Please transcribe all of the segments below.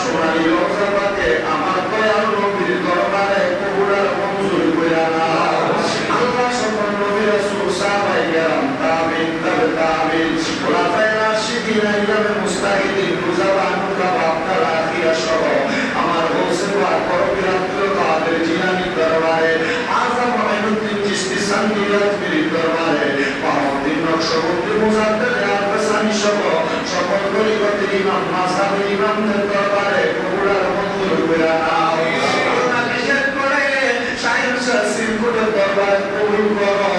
সোনার ইমামদের দরবারে কবুল আর মঞ্জুর করে নাও। আল্লাহ বিশেষ করে শাহিন শাহ সিরকুটের দরবারে কবুল করো।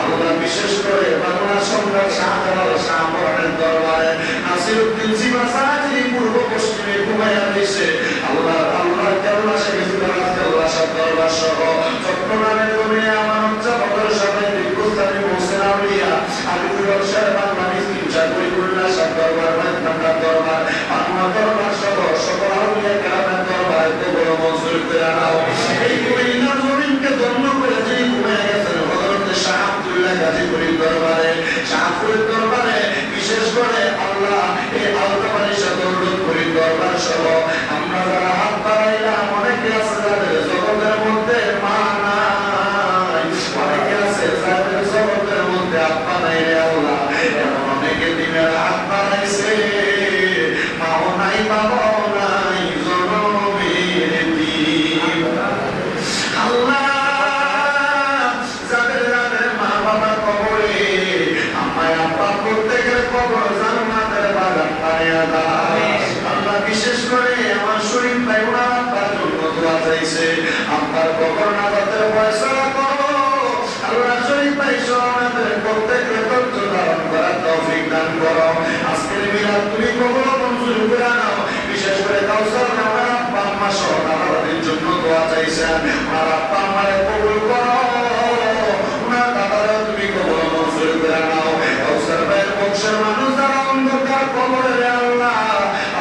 আল্লাহ বিশেষ করে বাংলা সম্রাট শাহজালাল শাহমরানের দরবারে নাসিরউদ্দিন সিবাসাজি পূর্ব পশ্চিমে ঘুমাইয়া দিছে। আল্লাহ আল্লাহ কেল্লা শেখ কেল্লা শাহ দরবার সহ চট্টগ্রামের জমিনে আমার বদর সবাই দীর্ঘস্থানী মোহসেন আউলিয়া আলিপুর শাহ বাংলা মিসকিন শাহ গরিবুল্লাহ শাহ দরবার মাইকান্দার দরবার আত্মা দরবার সহ সকল আউলিয়া কেরামের দরবার কবুল মঞ্জুর করে নাও। এই কুমিল্লা জমিনকে ধন্য করে যিনি ঘুমাইয়া গেছেন হযরত শাহ আব্দুল্লাহ গাজীপুরীর দরবারে শাহপুরের দরবারে বিশেষ করে আল্লাহ এই আলতাবাড়ি শাহদৌলতপুরীর দরবার সহ আমরা যারা হাত বাড়াইলাম অনেকে আছে যাদের জগতের মধ্যে মা নাই, অনেকে আছে যাদের জগতের মধ্যে আব্বা নাই রে আল্লাহ, এমন অনেকে দিনের হাত বাড়াইছে মাও নাই বাবাও নাই জনমের দিন। আল্লাহ যাদের যাদের মা বাবা কবরে আমায় আব্বা প্রত্যেকের কবর জান্নাতের বাগান বানিয়ে দাও। আল্লাহ বিশেষ করে আমার শরীফ ভাই ওনার আব্বার জন্য দোয়া চাইছে, আব্বার কবর নাজাতের ফয়সালা করো। আল্লাহ শরীফ ভাই সহ আমাদের প্রত্যেকের ধৈর্য ধারণ করার তৌফিক দান করো। আজকের মিলাদ তুমি কবর মঞ্জুর করে নাও। বিশেষ করে কাউসার আমার আব্বা আম্মা সহ দাদাদের জন্য দোয়া চাইছেন, আমার আব্বা আম্মারে কবুল করো, ওনার দাদারাও তুমি কবর মঞ্জুর করে নাও। কাউসার ভাইয়ের বংশের মানুষ যারা অন্ধকার কবরে আল্লাহ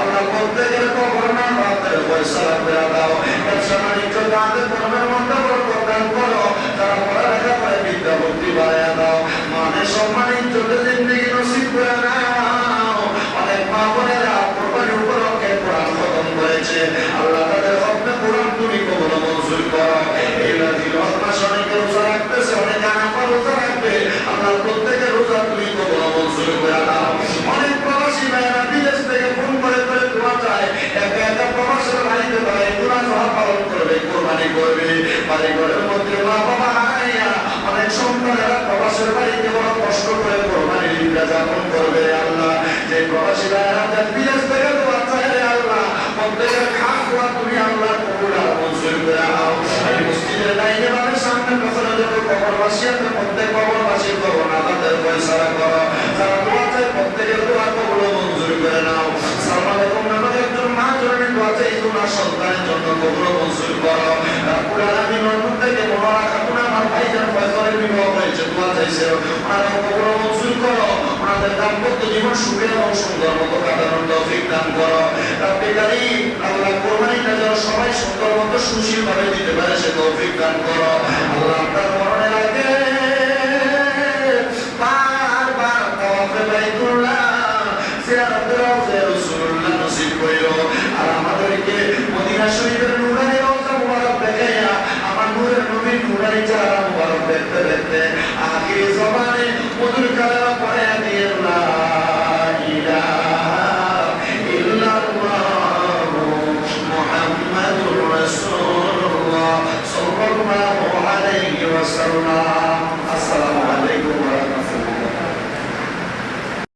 আল্লাহ প্রত্যেকের কবর না বাতের ফয়সালা করে দাও। ব্যবসা বাণিজ্য তাদের ধর্মের মধ্যে বরকত দান করো। যারা পড়ালেখা করে বিদ্যা বুদ্ধি বাড়াইয়া দাও। মানে সম্মান ইজ্জতের জিন্দেগি নসিব করে নাও। অনেক মা বোনেরা কোরবানি উপলক্ষে কোরআন খতম করেছে, আল্লাহ তাদের খতমে কোরআন তুমি কবুল মঞ্জুর করো। এই রাজি রহমাস অনেকে রোজা রাখতেছে, অনেকে আনাফা রোজা রাখবে, আল্লাহ প্রত্যেকের রোজা তুমি কবুল মঞ্জুর করে দাও। অনেক প্রবাসী ভাইয়েরা বিদেশ থেকে ফোন করে করে দোয়া চায়, একা একা প্রবাসের বাড়িতে তারা কোরআন পালন করবে, কোরবানি করবে। বাড়ি ঘরের মধ্যে মা বাবা হারাইয়া অনেক সন্তানেরা প্রবাসের বাড়িতে বড় কষ্ট করে কোরবানি ঈদটা যাপন করবে। আল্লাহ যে প্রবাসী ভাইয়েরা বিদেশ থেকে দোয়া চায় রে আল্লাহ প্রত্যেকের খাস দোয়া তুমি আল্লাহ কবুল আর মঞ্জুর করে নাও। এই মসজিদের ডাইনে বামে সামনে পেছনে যত কবরবাসী আছে প্রত্যেক কবরবাসীর কবর নাজাতের ফয়সালা করো। যারা দোয়া চায় প্রত্যেকের দোয়া কবুল মঞ্জুর করে নাও। সালমান এবং নামক একজন মা জননী দোয়া চাই তোমার সন্তানের জন্য কবুল মঞ্জুর করো। রব্বুল আলামিন নতুন থেকে মোনারা খাতুন আমার ভাইজান ফয়সালের বিবাহ হয়েছে, দোয়া চাইছে ওনারা কবুল মঞ্জুর করো। ওনাদের দাম্পত্য জীবন সুখের এবং সুন্দর মতো কাটানোর তৌফিক দান করো। রব্বুল কারীম আল্লাহ কোরবানিটা যেন সবাই সুন্দর মতো সুশীল ভাবে দিতে পারে সে তৌফিক দান করো। আল্লাহ আপনার মরণের আগে বারবার তাওয়াফে বাইতুল্লাহ জিয়ারতে রওজা রাসূলুল্লাহ নসিব কইরো। আর আমাদেরকে মদিনা শরীফের নূরানি রওজা মুবারক দেখাইয়া আমার নূরের নবীর নূরানি চেহারা মুবারক দেখতে দেখতে আখির জবানে মধুর কালাম পড়ে দিয়ে লা ইলাহা ইল্লাল্লাহু মুহাম্মাদুর রাসূলুল্লাহ সাল্লাল্লাহু আলাইহি ওয়াসাল্লাম।